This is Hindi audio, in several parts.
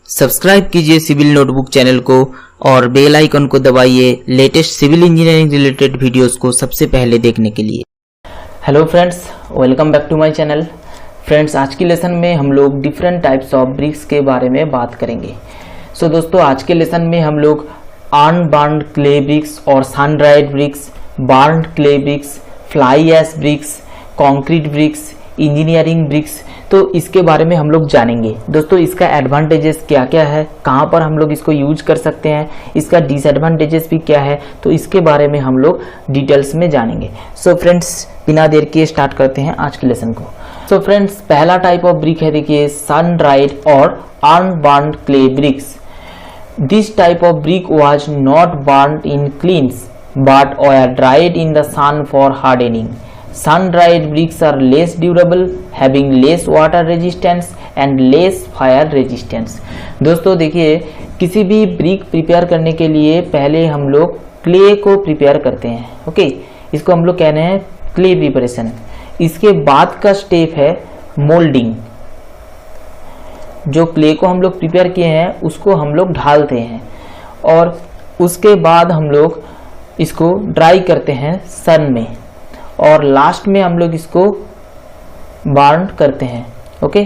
सब्सक्राइब कीजिए सिविल नोटबुक चैनल को और बेल आइकन को दबाइए latest civil engineering related videos को सबसे पहले देखने के लिए। Hello friends, welcome back to my channel. Friends, आज की लेसन में हम लोग डिफरेंट टाइप्स ऑफ ब्रिक्स के बारे में बात करेंगे। दोस्तों, आज के लेसन में हम लोग अनबार्न्ड क्ले ब्रिक्स और sun dried bricks, burned clay bricks, fly ash bricks, concrete bricks, engineering bricks, तो इसके बारे में हम लोग जानेंगे। दोस्तों, इसका एडवांटेजेस क्या क्या है, कहाँ पर हम लोग इसको यूज कर सकते हैं, इसका डिसएडवांटेजेस भी क्या है, तो इसके बारे में हम लोग डिटेल्स में जानेंगे। फ्रेंड्स, बिना देर के स्टार्ट करते हैं आज के लेसन को। फ्रेंड्स, पहला टाइप ऑफ ब्रिक है, देखिए सन ड्राइड और unburned clay bricks. This type of brick was not burned in kilns but were dried in the sun for hardening. Sun-dried bricks are less durable, having less water resistance and less fire resistance. दोस्तों देखिए, किसी भी ब्रिक प्रिपेयर करने के लिए पहले हम लोग क्ले को प्रिपेयर करते हैं। ओके, इसको हम लोग कह रहे हैं क्ले प्रिपरेशन। इसके बाद का स्टेप है मोल्डिंग। जो क्ले को हम लोग प्रिपेयर किए हैं उसको हम लोग ढालते हैं और उसके बाद हम लोग इसको ड्राई करते हैं सन में और लास्ट में हम लोग इसको बार्न करते हैं। ओके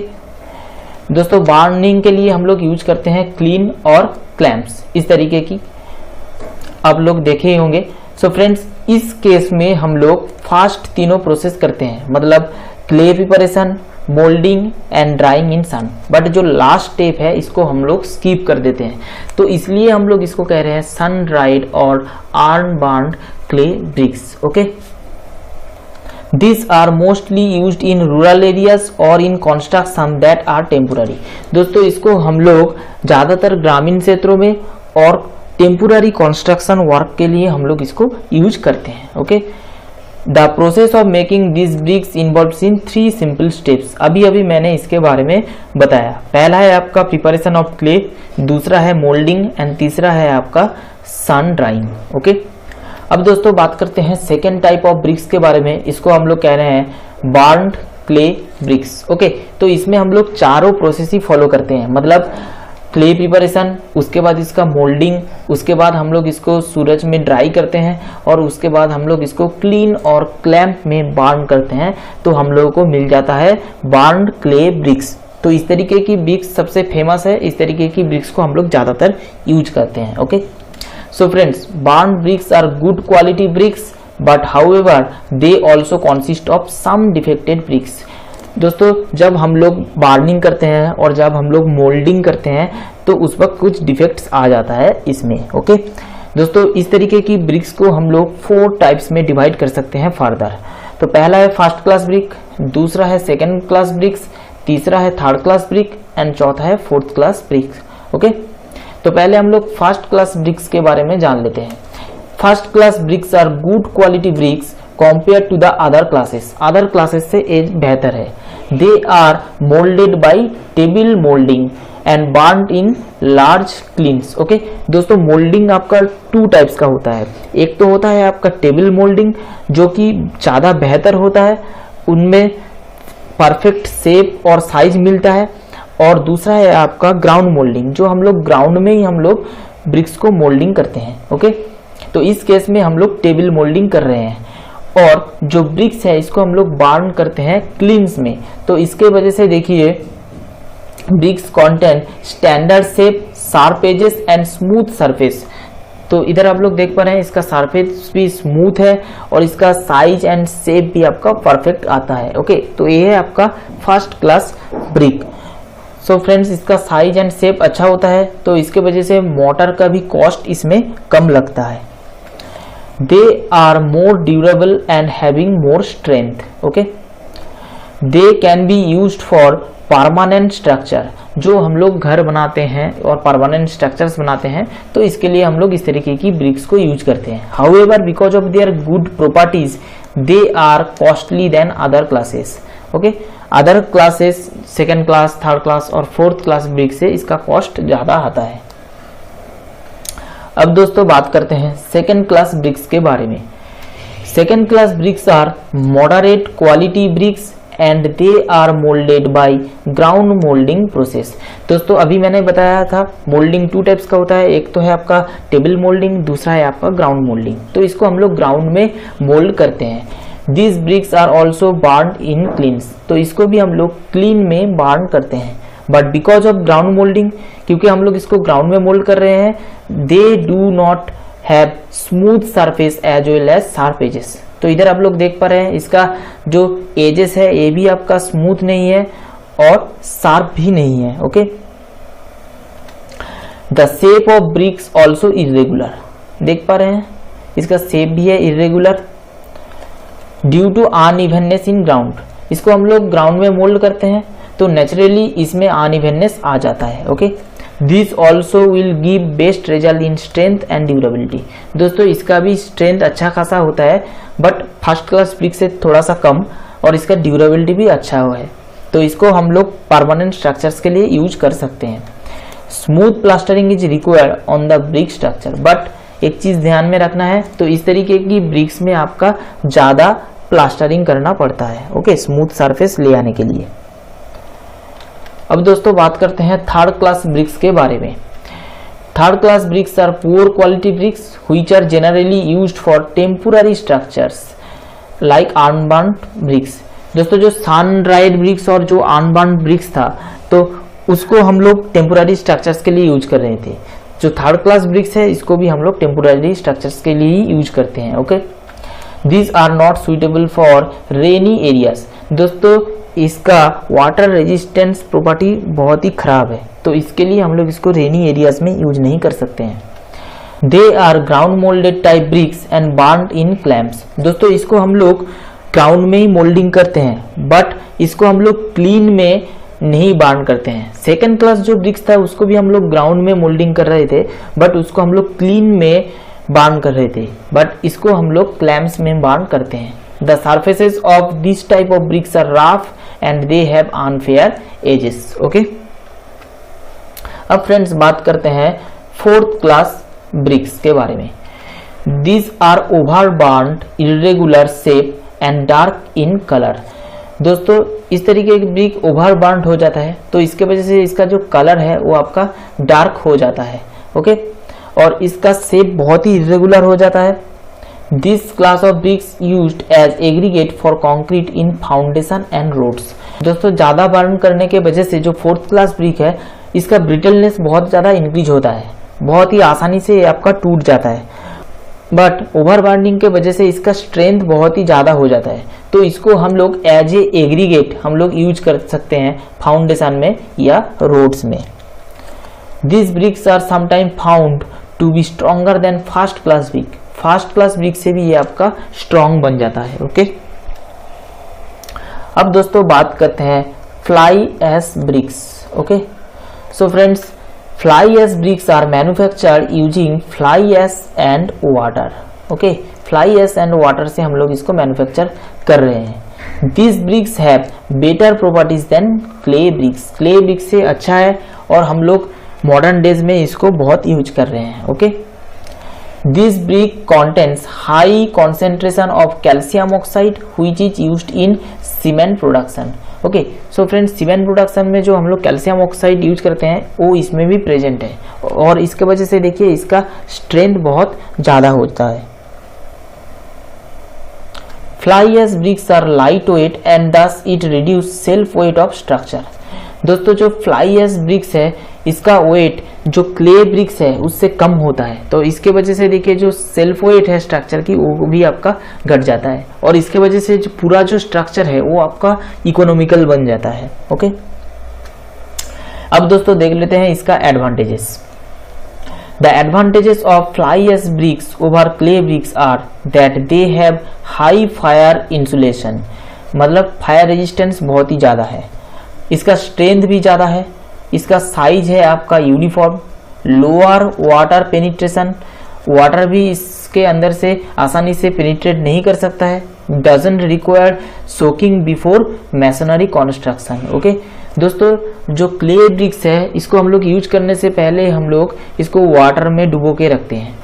दोस्तों, बार्निंग के लिए हम लोग यूज करते हैं क्लीन और क्लैम्प्स, इस तरीके की आप लोग देखे ही होंगे। फ्रेंड्स, इस केस में हम लोग फास्ट तीनों प्रोसेस करते हैं, मतलब clay preparation, moulding and drawing in sun. But जो लास्ट स्टेप है इसको हम लोग स्किप कर देते हैं, तो इसलिए हम लोग इसको कह रहे हैं सन ड्राइड और unburned clay bricks. Okay, this are mostly used in rural areas और in construction that are temporary. दोस्तों, इसको हम लोग ज्यादातर ग्रामीण क्षेत्रों में और टेम्पोररी कंस्ट्रक्शन वर्क के लिए हम लोग इसको यूज करते हैं। Okay, the process of making this bricks involves in 3 simple steps. अभी मैंने इसके बारे में बताया। पहला है आपका प्रिपरेशन ऑफ क्ले, दूसरा है मोल्डिंग एंड तीसरा है आपका सन ड्राइंग। ओके, अब दोस्तों बात करते हैं सेकेंड टाइप ऑफ ब्रिक्स के बारे में। इसको हम लोग कह रहे हैं बार्न्ड क्ले ब्रिक्स। ओके, तो इसमें हम लोग चारों प्रोसेस ही फॉलो करते हैं, मतलब क्ले प्रिपरेशन, उसके बाद इसका मोल्डिंग, उसके बाद हम लोग इसको सूरज में ड्राई करते हैं और उसके बाद हम लोग इसको क्लीन और क्लैम्प में बार्न करते हैं, तो हम लोगों को मिल जाता है बार्न्ड क्ले ब्रिक्स। तो इस तरीके की ब्रिक्स सबसे फेमस है, इस तरीके की ब्रिक्स को हम लोग ज़्यादातर यूज करते हैं। Okay, friends, burned bricks are good quality bricks but however they also consist of some defected bricks. दोस्तों, जब हम लोग बार्निंग करते हैं और जब हम लोग मोल्डिंग करते हैं तो उस वक्त कुछ डिफेक्ट्स आ जाता है इसमें। ओके दोस्तों, इस तरीके की ब्रिक्स को हम लोग 4 टाइप्स में डिवाइड कर सकते हैं फर्दर। तो पहला है फर्स्ट क्लास ब्रिक, दूसरा है सेकंड क्लास ब्रिक्स, तीसरा है थर्ड क्लास ब्रिक एंड चौथा है फोर्थ क्लास ब्रिक्स। ओके, तो पहले हम लोग फर्स्ट क्लास ब्रिक्स के बारे में जान लेते हैं। First class bricks are good quality bricks compared to the other classes. Other classes से ये बेहतर है। They are molded by table molding and burnt in large kilns. Okay, दोस्तों, मोल्डिंग आपका 2 टाइप्स का होता है। एक तो होता है आपका टेबल मोल्डिंग, जो कि ज़्यादा बेहतर होता है, उनमें परफेक्ट शेप और साइज मिलता है, और दूसरा है आपका ग्राउंड मोल्डिंग, जो हम लोग ग्राउंड में ही हम लोग ब्रिक्स को मोल्डिंग करते हैं। ओके, तो इस केस में हम लोग टेबल मोल्डिंग कर रहे हैं और जो ब्रिक्स है इसको हम लोग बार्न करते हैं क्लीन्स में। तो इसके वजह से देखिए, bricks content standard shape, sharp edges and smooth surface. तो इधर आप लोग देख पा रहे हैं, इसका सरफेस भी स्मूथ है और इसका साइज एंड शेप भी आपका परफेक्ट आता है। ओके, तो ये है आपका फर्स्ट क्लास ब्रिक। फ्रेंड्स, इसका साइज एंड शेप अच्छा होता है, तो इसके वजह से मोटर का भी कॉस्ट इसमें कम लगता है। They are more durable and having more strength. Okay, they can be used for permanent structure. जो हम लोग घर बनाते हैं और परमानेंट स्ट्रक्चर्स बनाते हैं, तो इसके लिए हम लोग इस तरीके की ब्रिक्स को यूज करते हैं। However, because of their good properties, they are costly than other classes. Okay, other classes, second class, third class और फोर्थ क्लास ब्रिक्स से इसका कॉस्ट ज़्यादा आता है। अब दोस्तों बात करते हैं सेकेंड क्लास ब्रिक्स के बारे में। Second class bricks are moderate quality bricks and they are molded by ground molding process। दोस्तों अभी मैंने बताया था मोल्डिंग 2 टाइप्स का होता है, एक तो है आपका टेबल मोल्डिंग, दूसरा है आपका ग्राउंड मोल्डिंग। तो इसको हम लोग ग्राउंड में मोल्ड करते हैं। These bricks are also burned in kilns, तो इसको भी हम लोग क्लीन में बर्न करते हैं। But because of ground moulding, क्योंकि हम लोग इसको ग्राउंड में मोल्ड कर रहे हैं, they do not have smooth surface as well as sharp edges. तो इधर आप लोग देख पा रहे हैं इसका जो एजेस है ये भी आपका स्मूथ नहीं है और शार्प भी नहीं है। Okay, the shape of bricks also irregular, देख पा रहे हैं इसका शेप भी है irregular due to unevenness in ground. इसको हम लोग ग्राउंड में मोल्ड करते हैं तो नेचुरली इसमें अनइवननेस आ जाता है। Okay, this also will give best result in strength and durability. दोस्तों इसका भी स्ट्रेंथ अच्छा खासा होता है बट फर्स्ट क्लास ब्रिक से थोड़ा सा कम, और इसका ड्यूरेबिलिटी भी अच्छा हुआ है। तो इसको हम लोग परमानेंट स्ट्रक्चर्स के लिए यूज कर सकते हैं। Smooth plastering is required on the brick structure, but एक चीज ध्यान में रखना है, तो इस तरीके की ब्रिक्स में आपका ज्यादा प्लास्टरिंग करना पड़ता है। ओके, स्मूथ सरफेस ले आने के लिए। अब दोस्तों बात करते हैं थर्ड क्लास ब्रिक्स के बारे में। Third class bricks are poor quality bricks which are generally used for temporary structures like unburned bricks. दोस्तों जो सन ड्राइड ब्रिक्स और जो अनबर्न्ड ब्रिक्स था तो उसको हम लोग टेम्पोररी स्ट्रक्चर्स के लिए यूज कर रहे थे। जो थर्ड क्लास ब्रिक्स है इसको भी हम लोग टेम्पोररी स्ट्रक्चर्स के लिए ही यूज करते हैं। Okay, these are not suitable for rainy areas. दोस्तों इसका वाटर रेजिस्टेंस प्रॉपर्टी बहुत ही खराब है, तो इसके लिए हम लोग इसको रेनी एरियाज में यूज नहीं कर सकते हैं। They are ground molded type bricks and burned in clamps. दोस्तों इसको हम लोग ग्राउंड में ही मोल्डिंग करते हैं बट इसको हम लोग क्लीन में नहीं बार्न करते हैं। सेकेंड क्लास जो ब्रिक्स था उसको भी हम लोग ग्राउंड में मोल्डिंग कर रहे थे बट उसको हम लोग क्लीन में बार्न कर रहे थे, बट इसको हम लोग क्लैम्प्स में बार्न करते हैं। The surfaces of this type of bricks are rough and they have unfair edges. Okay? अब फ्रेंड्स बात करते हैं फोर्थ क्लास ब्रिक्स के बारे में। These are overburnt, irregular shape and dark in color. दोस्तों इस तरीके की ब्रिक ओवरबर्न्ड हो जाता है तो इसके वजह से इसका जो कलर है वो आपका डार्क हो जाता है। ओके, और इसका शेप बहुत ही इरेगुलर हो जाता है। This class of bricks used as aggregate for concrete in foundation and roads. दोस्तों ज़्यादा बर्न करने के वजह से जो फोर्थ क्लास ब्रिक है इसका ब्रिटलनेस बहुत ज़्यादा इंक्रीज होता है, बहुत ही आसानी से आपका टूट जाता है। बट ओवर बर्निंग के वजह से इसका स्ट्रेंथ बहुत ही ज़्यादा हो जाता है, तो इसको हम लोग एज ए एग्रीगेट हम लोग यूज कर सकते हैं फाउंडेशन में या रोड्स में। These bricks are sometimes found to be stronger than first class brick. First class brick से भी ये आपका स्ट्रॉन्ग बन जाता है। ओके, अब दोस्तों बात करते हैं fly ash bricks. Okay, so friends fly ash bricks are manufactured using fly ash and water. Okay, fly ash and water से हम लोग इसको मैन्युफैक्चर कर रहे हैं। This bricks have better properties than clay bricks. Clay bricks से अच्छा है और हम लोग मॉडर्न डेज में इसको बहुत यूज कर रहे हैं। Okay, This brick contains high concentration of calcium oxide which is used in cement production. Okay, so friends cement production में जो हम लोग कैल्शियम ऑक्साइड यूज करते हैं वो इसमें भी प्रेजेंट है और इसके वजह से देखिए इसका स्ट्रेंथ बहुत ज़्यादा होता है। Fly ash bricks are light weight and thus it reduce self weight of structure. दोस्तों जो फ्लाई एश ब्रिक्स है इसका वेट जो क्ले ब्रिक्स है उससे कम होता है, तो इसके वजह से देखिए जो सेल्फ वेट है स्ट्रक्चर की वो भी आपका घट जाता है और इसके वजह से जो पूरा जो स्ट्रक्चर है वो आपका इकोनॉमिकल बन जाता है। ओके, अब दोस्तों देख लेते हैं इसका advantages. The advantages of fly ash bricks over clay bricks are that they have high fire insulation, मतलब फायर रेजिस्टेंस बहुत ही ज़्यादा है, इसका स्ट्रेंथ भी ज़्यादा है, इसका साइज है आपका uniform, lower water penetration, water भी इसके अंदर से आसानी से पेनिट्रेट नहीं कर सकता है, doesn't require soaking before masonry construction. Okay दोस्तों, जो क्ले ब्रिक्स है इसको हम लोग यूज करने से पहले हम लोग इसको वाटर में डुबो के रखते हैं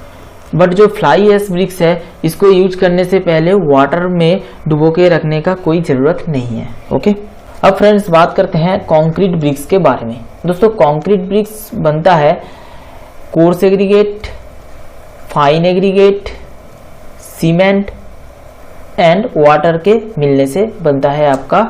बट जो फ्लाई एश ब्रिक्स है इसको यूज करने से पहले वाटर में डुबो के रखने का कोई ज़रूरत नहीं है। ओके, अब फ्रेंड्स बात करते हैं कंक्रीट ब्रिक्स के बारे में। दोस्तों कंक्रीट ब्रिक्स बनता है coarse aggregate, fine aggregate, cement and water के मिलने से बनता है आपका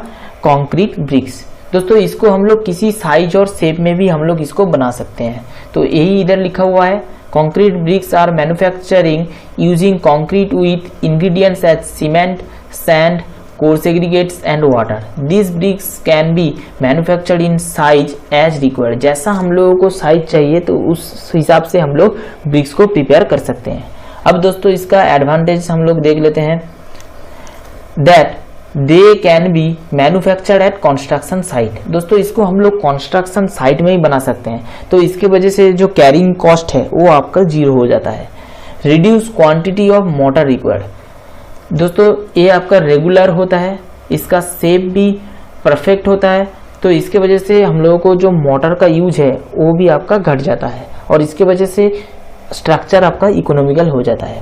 कंक्रीट ब्रिक्स। दोस्तों इसको हम लोग किसी साइज और शेप में भी हम लोग इसको बना सकते हैं। तो यही इधर लिखा हुआ है, concrete bricks are manufacturing using concrete with ingredients as cement, sand, coarse aggregates and water. These bricks can be manufactured in size as required. जैसा हम लोगों को साइज चाहिए तो उस हिसाब से हम लोग ब्रिक्स को प्रिपेयर कर सकते हैं। अब दोस्तों इसका एडवांटेज हम लोग देख लेते हैं, that they can be manufactured at construction site. दोस्तों इसको हम लोग कंस्ट्रक्शन साइट में ही बना सकते हैं, तो इसके वजह से जो कैरिंग कॉस्ट है वो आपका 0 हो जाता है। Reduce quantity of motor required. दोस्तों ये आपका रेगुलर होता है, इसका शेप भी परफेक्ट होता है, तो इसके वजह से हम लोगों को जो मोटर का यूज है वो भी आपका घट जाता है और इसके वजह से स्ट्रक्चर आपका इकोनॉमिकल हो जाता है।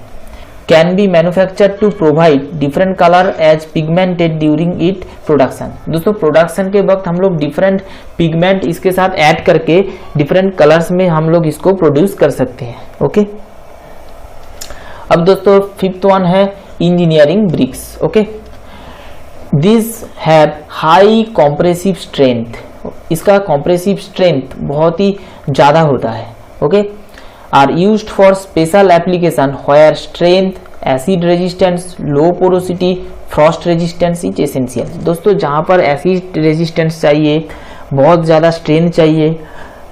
Can be manufactured to provide different colour as pigmented during it production. दोस्तों प्रोडक्शन के वक्त हम लोग डिफरेंट पिगमेंट इसके साथ ऐड करके डिफरेंट कलर्स में हम लोग इसको प्रोड्यूस कर सकते हैं। ओके, अब दोस्तों फिफ्थ वन है engineering bricks. Okay, this have high compressive strength. इसका कॉम्प्रेसिव स्ट्रेंथ बहुत ही ज़्यादा होता है। Okay, are used for special application where strength, acid resistance, low porosity, frost resistance is essential. दोस्तों जहाँ पर एसिड रेजिस्टेंस चाहिए, बहुत ज़्यादा स्ट्रेंथ चाहिए,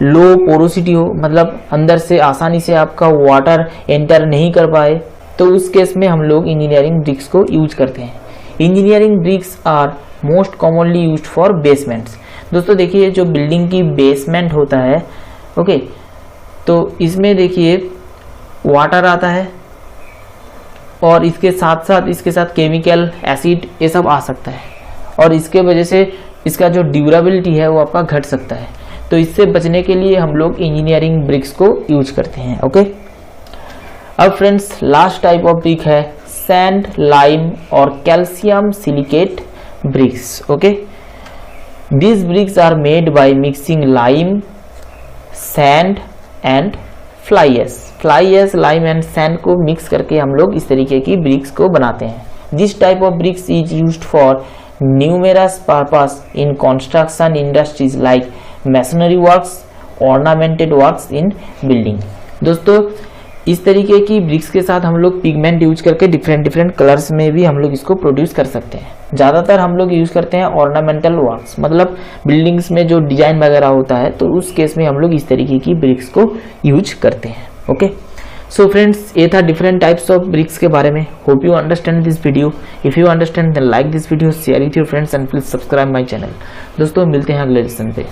लो पोरोसिटी हो, मतलब अंदर से आसानी से आपका वाटर एंटर नहीं कर पाए, तो उस केस में हम लोग इंजीनियरिंग ब्रिक्स को यूज करते हैं। Engineering bricks are most commonly used for basements. दोस्तों देखिए जो बिल्डिंग की बेसमेंट होता है, ओके, तो इसमें देखिए वाटर आता है और इसके साथ केमिकल, एसिड ये सब आ सकता है और इसके वजह से इसका जो ड्यूरेबिलिटी है वो आपका घट सकता है। तो इससे बचने के लिए हम लोग इंजीनियरिंग ब्रिक्स को यूज करते हैं। ओके, अब friends last type of brick है सैंड, लाइम और calcium silicate bricks. Okay, this bricks are made by mixing lime, sand and fly ash. Lime and sand को मिक्स करके हम लोग इस तरीके की ब्रिक्स को बनाते हैं। This type of BRICS is used for numerous purpose in construction industries like masonry works, ornamented works in building. दोस्तों इस तरीके की ब्रिक्स के साथ हम लोग पिगमेंट यूज करके डिफरेंट कलर्स में भी हम लोग इसको प्रोड्यूस कर सकते हैं। ज़्यादातर हम लोग यूज करते हैं ऑर्नामेंटल वर्क्स, मतलब बिल्डिंग्स में जो डिजाइन वगैरह होता है, तो उस केस में हम लोग इस तरीके की ब्रिक्स को यूज करते हैं। ओके, सो फ्रेंड्स ये था डिफरेंट टाइप्स ऑफ ब्रिक्स के बारे में। Hope you understand this video. If you understand then like this video, share with your friends and please subscribe my channel. दोस्तों मिलते हैं अगले लेसन पे।